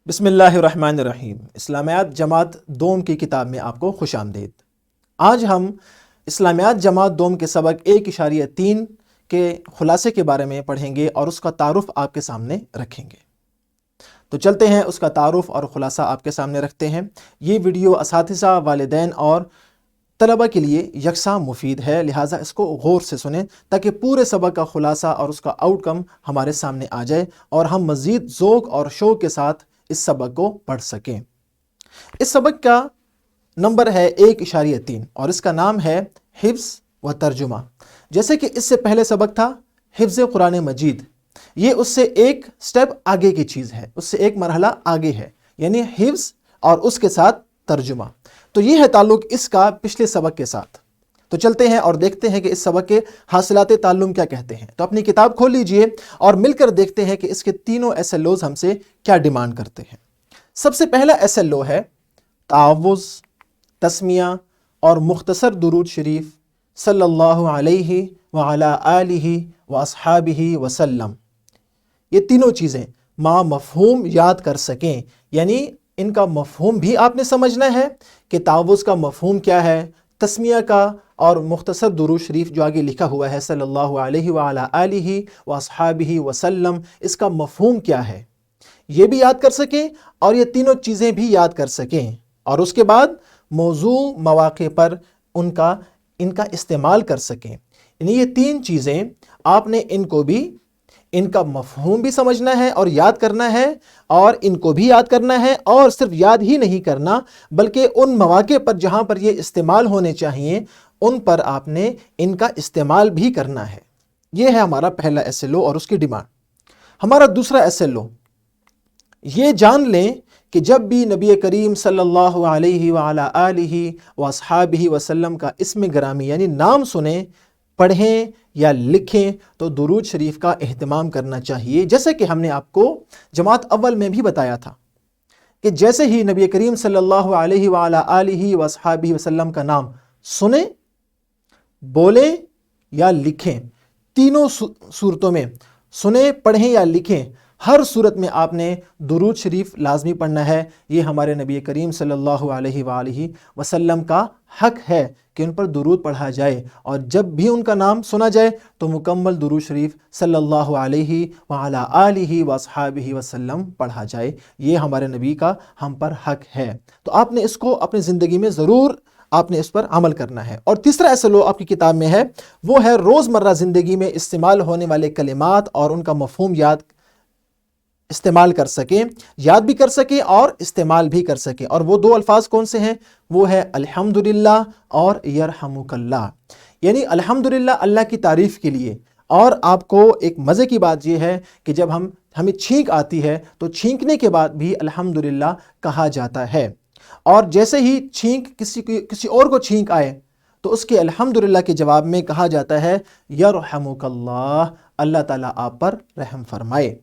بسم اللہ الرحمن الرحیم۔ اسلامیات جماعت دوم کی کتاب میں آپ کو خوش آمدید۔ آج ہم اسلامیات جماعت دوم کے سبق 1.3 کے خلاصے کے بارے میں پڑھیں گے اور اس کا تعارف آپ کے سامنے رکھیں گے۔ تو چلتے ہیں، اس کا تعارف اور خلاصہ آپ کے سامنے رکھتے ہیں۔ یہ ویڈیو اساتذہ، والدین اور طلبہ کے لیے یکساں مفید ہے، لہٰذا اس کو غور سے سنیں تاکہ پورے سبق کا خلاصہ اور اس کا آؤٹ کم ہمارے سامنے آ جائے اور ہم مزید ذوق اور شوق کے ساتھ اس سبق کو پڑھ سکیں۔ اس سبق کا نمبر ہے 1.3 اور اس کا نام ہے حفظ و ترجمہ۔ جیسے کہ اس سے پہلے سبق تھا حفظ قرآن مجید، یہ اس سے ایک سٹیپ آگے کی چیز ہے، اس سے ایک مرحلہ آگے ہے، یعنی حفظ اور اس کے ساتھ ترجمہ۔ تو یہ ہے تعلق اس کا پچھلے سبق کے ساتھ۔ تو چلتے ہیں اور دیکھتے ہیں کہ اس سبق کے حاصلات تعلم کیا کہتے ہیں۔ تو اپنی کتاب کھول لیجئے اور مل کر دیکھتے ہیں کہ اس کے تینوں SLOs ہم سے کیا ڈیمانڈ کرتے ہیں۔ سب سے پہلا SLO ہے تعوذ، تسمیہ اور مختصر درود شریف صلی اللہ علیہ وعلی آلہ واصحابہ وسلم۔ یہ تینوں چیزیں مفہوم یاد کر سکیں، یعنی ان کا مفہوم بھی آپ نے سمجھنا ہے کہ تعوذ کا مفہوم کیا ہے، تسمیہ کا اور مختصر درود شریف جو آگے لکھا ہوا ہے صلی اللہ علیہ وعلی آلہ واصحابہ وسلم، اس کا مفہوم کیا ہے، یہ بھی یاد کر سکیں اور یہ تینوں چیزیں بھی یاد کر سکیں، اور اس کے بعد موضوع مواقع پر ان کا استعمال کر سکیں۔ یعنی یہ تین چیزیں آپ نے ان کا مفہوم بھی سمجھنا ہے اور یاد کرنا ہے، اور ان کو بھی یاد کرنا ہے، اور صرف یاد ہی نہیں کرنا بلکہ ان مواقع پر جہاں پر یہ استعمال ہونے چاہیے ان پر آپ نے ان کا استعمال بھی کرنا ہے۔ یہ ہے ہمارا پہلا SLO اور اس کی ڈیمانڈ۔ ہمارا دوسرا SLO، یہ جان لیں کہ جب بھی نبی کریم صلی اللہ علیہ وعلی آلہ واصحابہ وسلم کا اسم گرامی یعنی نام سنیں، پڑھیں یا لکھیں تو درود شریف کا اہتمام کرنا چاہیے۔ جیسے کہ ہم نے آپ کو جماعت اول میں بھی بتایا تھا کہ جیسے ہی نبی کریم صلی اللہ علیہ وعلی آلہ واصحابہ وسلم کا نام سنیں، بولیں یا لکھیں، تینوں صورتوں میں سنیں، پڑھیں یا لکھیں، ہر صورت میں آپ نے درود شریف لازمی پڑھنا ہے۔ یہ ہمارے نبی کریم صلی اللہ علیہ وآلہ وسلم کا حق ہے کہ ان پر درود پڑھا جائے، اور جب بھی ان کا نام سنا جائے تو مکمل درود شریف صلی اللہ علیہ وعلی آلہ واصحابہ وسلم پڑھا جائے۔ یہ ہمارے نبی کا ہم پر حق ہے، تو آپ نے اس کو اپنی زندگی میں ضرور آپ نے اس پر عمل کرنا ہے۔ اور تیسرا SLO آپ کی کتاب میں ہے، وہ ہے روزمرہ زندگی میں استعمال ہونے والے کلمات اور ان کا مفہوم استعمال کر سکیں، یاد بھی کر سکیں اور استعمال بھی کر سکیں۔ اور وہ دو الفاظ کون سے ہیں؟ وہ ہے الحمدللہ اور یرحمک اللہ۔ یعنی الحمدللہ اللہ کی تعریف کے لیے، اور آپ کو ایک مزے کی بات یہ ہے کہ جب ہمیں چھینک آتی ہے تو چھینکنے کے بعد بھی الحمدللہ کہا جاتا ہے، اور جیسے ہی کسی اور کو چھینک آئے تو اس کے الحمدللہ کے جواب میں کہا جاتا ہے یرحمک اللہ، اللہ تعالیٰ آپ پر رحم فرمائے۔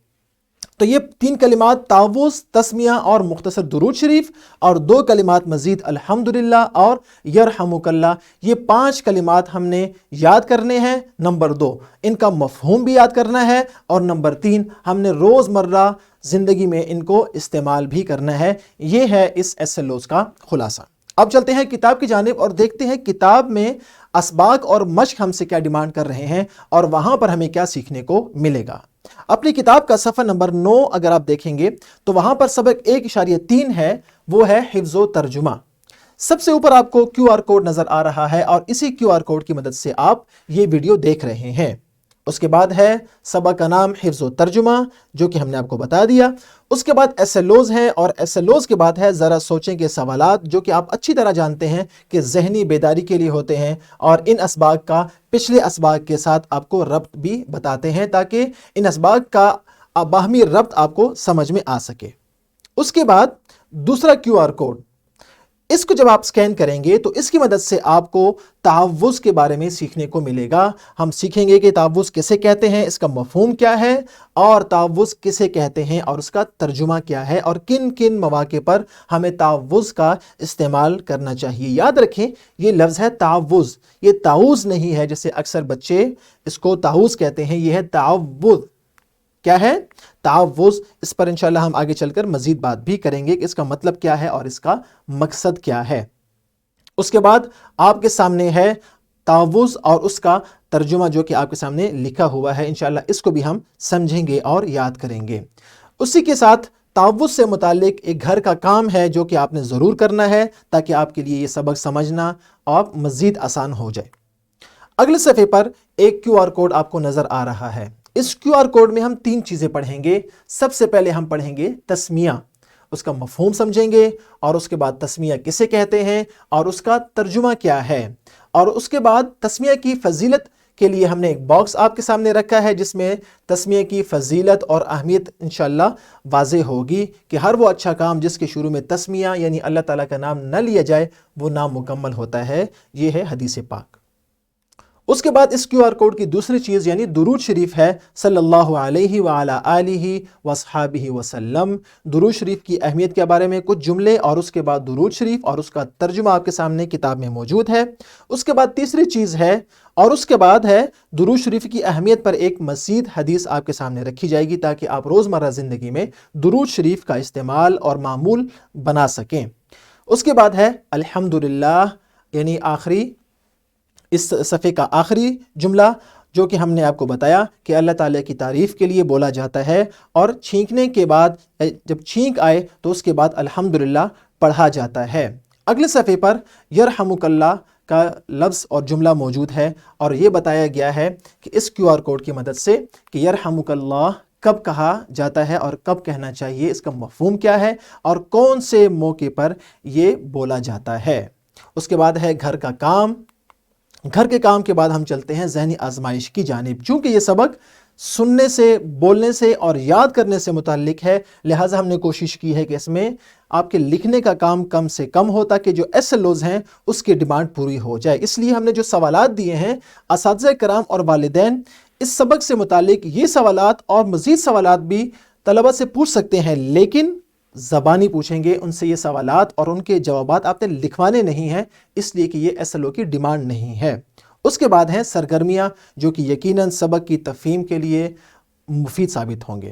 تو یہ تین کلمات تعوذ، تسمیہ اور مختصر درود شریف، اور دو کلمات مزید الحمدللہ اور یرحمک اللہ، یہ 5 کلمات ہم نے یاد کرنے ہیں۔ نمبر 2، ان کا مفہوم بھی یاد کرنا ہے، اور نمبر 3، ہم نے روزمرہ زندگی میں ان کو استعمال بھی کرنا ہے۔ یہ ہے اس SLOs کا خلاصہ۔ اب چلتے ہیں کتاب کی جانب اور دیکھتے ہیں کتاب میں اسباق اور مشق ہم سے کیا ڈیمانڈ کر رہے ہیں اور وہاں پر ہمیں کیا سیکھنے کو ملے گا۔ اپنی کتاب کا صفحہ نمبر 9 اگر آپ دیکھیں گے تو وہاں پر سبق 1.3 ہے، وہ ہے حفظ و ترجمہ۔ سب سے اوپر آپ کو QR کوڈ نظر آ رہا ہے، اور اسی QR کوڈ کی مدد سے آپ یہ ویڈیو دیکھ رہے ہیں۔ اس کے بعد ہے سبق کا نام حفظ و ترجمہ، جو کہ ہم نے آپ کو بتا دیا۔ اس کے بعد SLOs ہیں، اور SLOs کے بعد ہے ذرا سوچیں کے سوالات، جو کہ آپ اچھی طرح جانتے ہیں کہ ذہنی بیداری کے لیے ہوتے ہیں، اور ان اسباق کا پچھلے اسباق کے ساتھ آپ کو ربط بھی بتاتے ہیں تاکہ ان اسباق کا باہمی ربط آپ کو سمجھ میں آ سکے۔ اس کے بعد دوسرا QR کوڈ، اس کو جب آپ سکین کریں گے تو اس کی مدد سے آپ کو تعوذ کے بارے میں سیکھنے کو ملے گا۔ ہم سیکھیں گے کہ تعوذ کسے کہتے ہیں، اس کا مفہوم کیا ہے، اور تعوذ کسے کہتے ہیں اور اس کا ترجمہ کیا ہے، اور کن کن مواقع پر ہمیں تعوذ کا استعمال کرنا چاہیے۔ یاد رکھیں یہ لفظ ہے تعوذ، یہ تعوذ نہیں ہے جیسے اکثر بچے اس کو تعوذ کہتے ہیں، یہ ہے تعوذ۔ کیا ہے؟ تعوذ۔ اس پر انشاءاللہ ہم آگے چل کر مزید بات بھی کریں گے کہ اس کا مطلب کیا ہے اور اس کا مقصد کیا ہے۔ اس کے بعد آپ کے سامنے ہے تعوذ اور اس کا ترجمہ جو کہ آپ کے سامنے لکھا ہوا ہے، انشاءاللہ اس کو بھی ہم سمجھیں گے اور یاد کریں گے۔ اسی کے ساتھ تعوذ سے متعلق ایک گھر کا کام ہے جو کہ آپ نے ضرور کرنا ہے تاکہ آپ کے لیے یہ سبق سمجھنا اور مزید آسان ہو جائے۔ اگلے صفحے پر ایک QR کوڈ آپ کو نظر آ رہا ہے۔ اس QR کوڈ میں ہم 3 چیزیں پڑھیں گے۔ سب سے پہلے ہم پڑھیں گے تسمیہ، اس کا مفہوم سمجھیں گے، اور اس کے بعد تسمیہ کسے کہتے ہیں اور اس کا ترجمہ کیا ہے، اور اس کے بعد تسمیہ کی فضیلت کے لیے ہم نے ایک باکس آپ کے سامنے رکھا ہے جس میں تسمیہ کی فضیلت اور اہمیت انشاءاللہ واضح ہوگی کہ ہر وہ اچھا کام جس کے شروع میں تسمیہ یعنی اللہ تعالیٰ کا نام نہ لیا جائے وہ نام مکمل ہوتا ہے۔ یہ ہے حدیث پاک۔ اس کے بعد اس QR کوڈ کی دوسری چیز یعنی درود شریف ہے، صلی اللہ علیہ وعلی آلہ وصحابہ وسلم۔ درود شریف کی اہمیت کے بارے میں کچھ جملے اور اس کے بعد درود شریف اور اس کا ترجمہ آپ کے سامنے کتاب میں موجود ہے۔ اس کے بعد تیسری چیز ہے اور اس کے بعد ہے درود شریف کی اہمیت پر ایک مزید حدیث آپ کے سامنے رکھی جائے گی تاکہ آپ روزمرہ زندگی میں درود شریف کا استعمال اور معمول بنا سکیں۔ اس کے بعد ہے الحمدللہ، یعنی آخری اس صفحے کا آخری جملہ جو کہ ہم نے آپ کو بتایا کہ اللہ تعالیٰ کی تعریف کے لیے بولا جاتا ہے، اور چھینکنے کے بعد جب چھینک آئے تو اس کے بعد الحمدللہ پڑھا جاتا ہے۔ اگلے صفحے پر یرحمک اللہ کا لفظ اور جملہ موجود ہے، اور یہ بتایا گیا ہے کہ اس QR کوڈ کی مدد سے کہ یرحمک اللہ کب کہا جاتا ہے اور کب کہنا چاہیے، اس کا مفہوم کیا ہے اور کون سے موقع پر یہ بولا جاتا ہے۔ اس کے بعد ہے گھر کا کام۔ گھر کے کام کے بعد ہم چلتے ہیں ذہنی آزمائش کی جانب۔ چونکہ یہ سبق سننے سے، بولنے سے اور یاد کرنے سے متعلق ہے، لہٰذا ہم نے کوشش کی ہے کہ اس میں آپ کے لکھنے کا کام کم سے کم ہو تاکہ جو SLOs ہیں اس کی ڈیمانڈ پوری ہو جائے۔ اس لیے ہم نے جو سوالات دیے ہیں، اساتذہ کرام اور والدین اس سبق سے متعلق یہ سوالات اور مزید سوالات بھی طلبہ سے پوچھ سکتے ہیں، لیکن زبانی پوچھیں گے ان سے یہ سوالات اور ان کے جوابات آپ نے لکھوانے نہیں ہیں، اس لیے کہ یہ SLO کی ڈیمانڈ نہیں ہے۔ اس کے بعد ہیں سرگرمیاں جو کہ یقیناً سبق کی تفہیم کے لیے مفید ثابت ہوں گے۔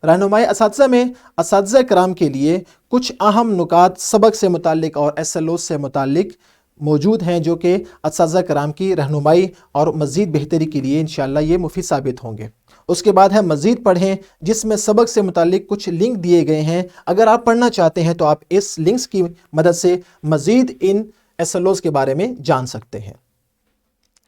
رہنمائی اساتذہ میں اساتذہ کرام کے لیے کچھ اہم نکات سبق سے متعلق اور SLO سے متعلق موجود ہیں جو کہ اساتذہ کرام کی رہنمائی اور مزید بہتری کے لیے انشاءاللہ یہ مفید ثابت ہوں گے۔ اس کے بعد ہے مزید پڑھیں، جس میں سبق سے متعلق کچھ لنک دیے گئے ہیں۔ اگر آپ پڑھنا چاہتے ہیں تو آپ اس لنکس کی مدد سے مزید ان SLOs کے بارے میں جان سکتے ہیں۔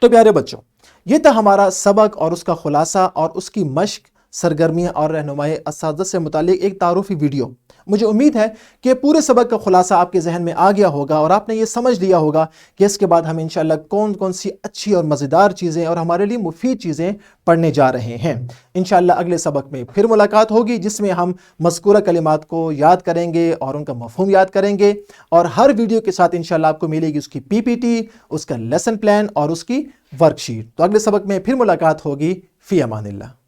تو پیارے بچوں، یہ تھا ہمارا سبق اور اس کا خلاصہ اور اس کی مشق، سرگرمیاں اور رہنمائی اساتذہ سے متعلق ایک تعارفی ویڈیو۔ مجھے امید ہے کہ پورے سبق کا خلاصہ آپ کے ذہن میں آ گیا ہوگا اور آپ نے یہ سمجھ لیا ہوگا کہ اس کے بعد ہم انشاءاللہ کون کون سی اچھی اور مزیدار چیزیں اور ہمارے لیے مفید چیزیں پڑھنے جا رہے ہیں۔ انشاءاللہ اگلے سبق میں پھر ملاقات ہوگی جس میں ہم مذکورہ کلمات کو یاد کریں گے اور ان کا مفہوم یاد کریں گے، اور ہر ویڈیو کے ساتھ انشاءاللہ آپ کو ملے گی اس کی PPT، اس کا لیسن پلان اور اس کی ورک شیٹ۔ تو اگلے سبق میں پھر ملاقات ہوگی۔ فی امان اللہ۔